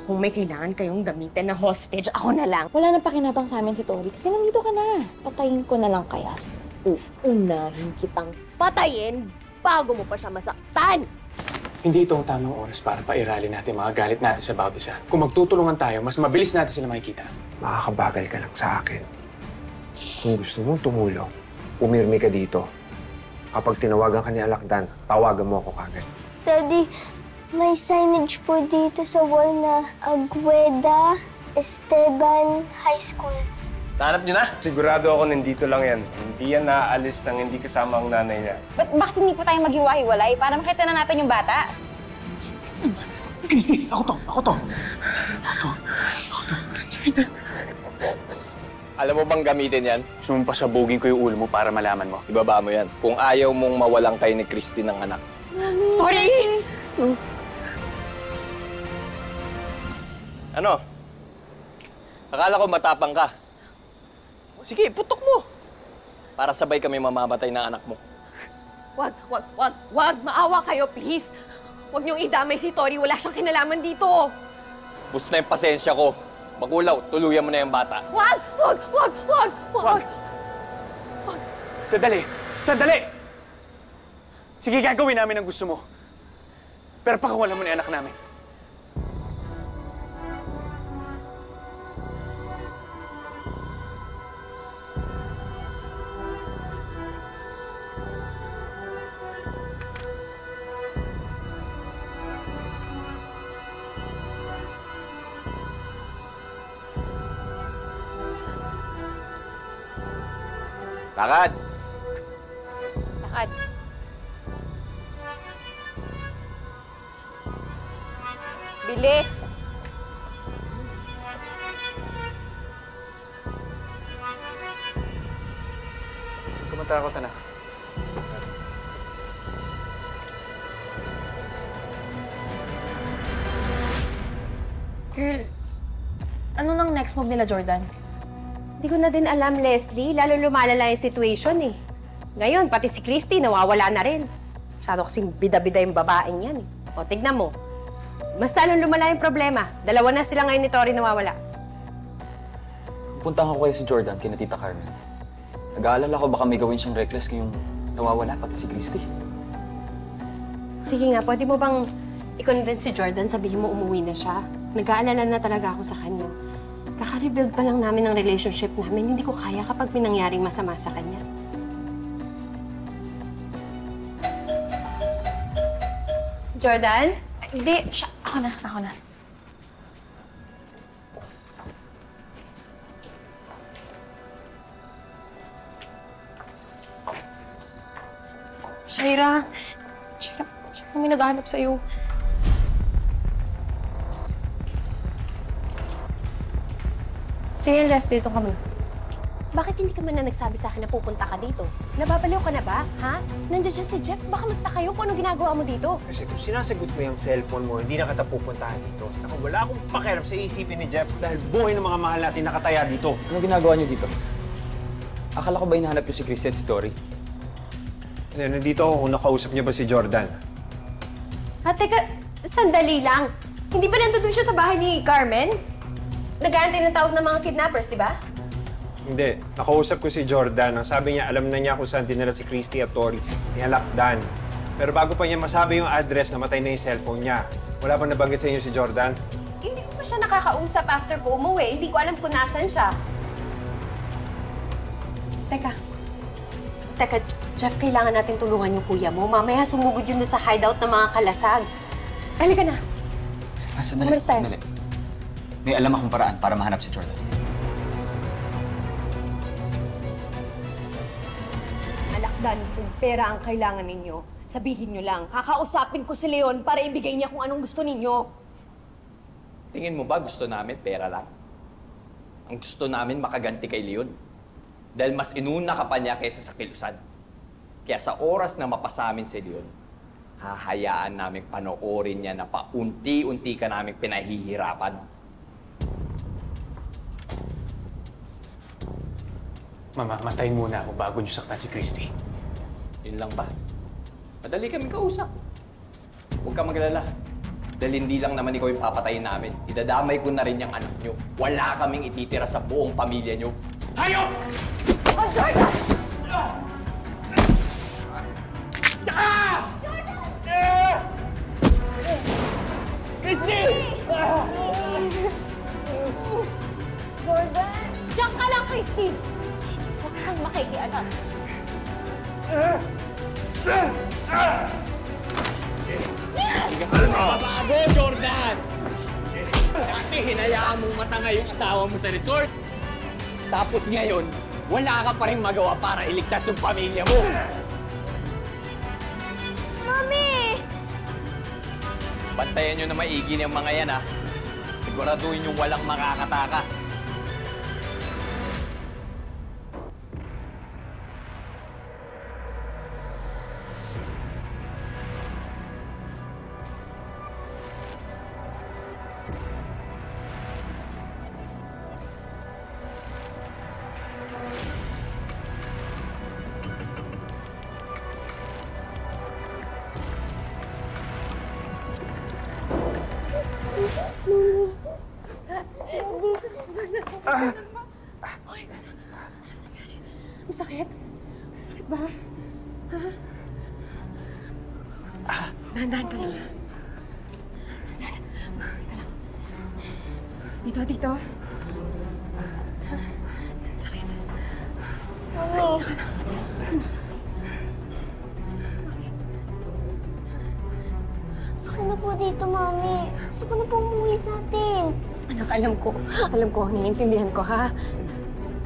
Kung may kailangan kayong gamitin na hostage, ako na lang. Wala nang pakinabang sa amin si Tori kasi nandito ka na. Patayin ko na lang kaya. Uunahin kitang patayin bago mo pa siya masaktan. Hindi ito ang tamang oras para pairali natin mga galit natin sa bawat isa. Kung magtutulungan tayo, mas mabilis natin sila makikita. Makakabagal ka lang sa akin. Kung gusto mong tumulong, pumirmi ka dito. Kapag tinawagan ka ni Alakdan, tawagan mo ako kagad. Daddy, may signage po dito sa wall na Agueda Esteban High School. Nahanap niyo na? Sigurado ako nandito lang yan. Hindi yan naaalis nang hindi kasama ang nanay niya. Bakit hindi pa tayo maghiwa-hiwalay para makita na natin yung bata? Christy! Ako to! Alam mo bang gamitin yan? Gusto mong pasabugin ko yung ulo mo para malaman mo. Ibaba mo yan. Kung ayaw mong mawalang kayo ni Christy ng anak. Tori! Ano? Akala ko matapang ka. Sige, putok mo. Para sabay kami mamamatay ng anak mo. Wag! Maawa kayo, please! Huwag niyong idamay si Tori. Wala siyang kinalaman dito. Bus na yung pasensya ko. Magulaw, tuluyan mo na yung bata. Wag! Sandali! Sige, gagawin namin ang gusto mo. Pero pakawalan mo na yung anak namin. Lakad! Lakad. Bilis! Kumatakot, anak. Girl, ano nang next move nila, Jordan? Hindi ko na din alam, Leslie. Lalo lumalala yung situation eh. Ngayon, pati si Christy nawawala na rin. Masyado kasing bida-bida yung babaeng yan eh. O, tignan mo. Mas lalong lumala yung problema. Dalawa na sila ngayon ni Tori nawawala. Puntahan ko kayo si Jordan, kina Tita Carmen. Nag-aalala ko baka may gawin siyang reckless ngayong nawawala, pati si Christy. Sige nga, pwede mo bang i-convince si Jordan, sabihin mo umuwi na siya? Nag-aalala na talaga ako sa kanya. Kaka-rebuild pa lang namin ang relationship namin. Hindi ko kaya kapag may nangyaring masama sa kanya. Jordan? Hindi, siya. Ako na. Shaira, may naghahanap sa'yo. Sige, Leslie, dito ka muna. Bakit hindi ka man na nagsabi sa akin na pupunta ka dito? Nababaliw ka na ba, ha? Nandiyan dyan si Jeff. Baka magtaka kayo kung anong ginagawa mo dito. Kasi kung sinasagot mo yung cellphone mo, hindi na kita pupuntahan dito. Saka wala akong pakialam sa isipin ni Jeff dahil buhay ng mga mahal natin nakataya dito. Ano ginagawa niyo dito? Akala ko ba hinahanap niyo si Christy at si Tori? Nandito ako kung nakausap niya ba si Jordan. Teka, sandali lang. Hindi ba nandun siya sa bahay ni Carmen? Nag-aantay ng tawag ng mga kidnappers, di ba? Hindi. Nakausap ko si Jordan. Ang sabi niya, alam na niya kung saan dinala si Christy at Tori. Ni Alakdan. Pero bago pa niya masabi yung address, namatay na yung cellphone niya. Wala bang nabanggit sa inyo si Jordan? Hindi ko pa siya nakakausap after ko umuwi. Hindi ko alam kung nasan siya. Teka, Jeff, kailangan natin tulungan yung kuya mo. Mamaya sumugod yun sa hideout ng mga kalasag. Halika na. Sandali. May alam akong paraan para mahanap si Jordan. Alakdan, kung pera ang kailangan ninyo, sabihin nyo lang. Kakausapin ko si Leon para ibigay niya kung anong gusto ninyo. Tingin mo ba gusto namin pera lang? Ang gusto namin makaganti kay Leon. Dahil mas inuna ka pa niya kaysa sa kilusan. Kaya sa oras na mapasamin si Leon, hahayaan namin panoorin niya na paunti-unti ka namin pinahihirapan. Mamamatay muna ako bago niyo saktan si Christy. Yun lang ba? Madali kami kausap. Huwag ka maglala. Dahil hindi lang naman ikaw yung papatayin namin. Idadamay ko na rin yung anak nyo. Wala kaming ititira sa buong pamilya nyo. Hayop! Oh, Jordan! Jordan! Diyan ka lang, Christy! Huwag kang makikialam. Bago, Jordan! Dati hinayaan mong matanga yung asawa mo sa resort. Tapos ngayon, wala ka pa rin magawa para iligtas yung pamilya mo. Mami! Bantayan nyo na maigi ng mga yan, ha? Siguraduhin yung walang makakatakas. Masakit? Masakit ba? Ha? Dahan-dahan ka lang. Dito, dito. Sakit. Mami. Ako na po dito, Mami. Gusto ko na po umuwi sa atin. Anak, alam ko, naiintindihan ko, ha?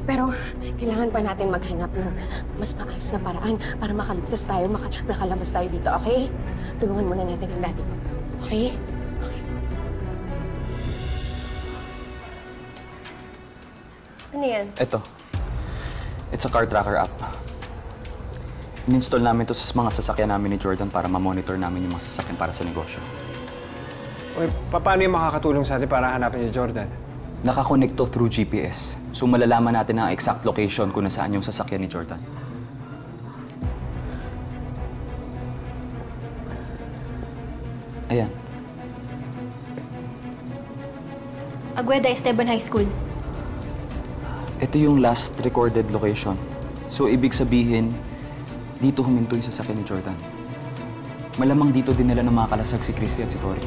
Pero kailangan pa natin maghanap ng mas maayos na paraan para makaligtas tayo, makalabas tayo dito, okay? Tulungan muna natin ang daddy mo, okay? Okay. Ano yan? Ito. It's a car tracker app. In-install namin to sa mga sasakyan namin ni Jordan para ma-monitor namin yung mga sasakyan para sa negosyo. Uy, paano yung makakatulong sa atin para hanapin si Jordan? Nakakonect to through GPS. So malalaman natin ang exact location kung nasaan yung sasakyan ni Jordan. Ayan. Agueda Esteban High School. Ito yung last recorded location. So ibig sabihin, dito huminto yung sasakyan ni Jordan. Malamang dito din nila na makalasag si Christy at si Tori.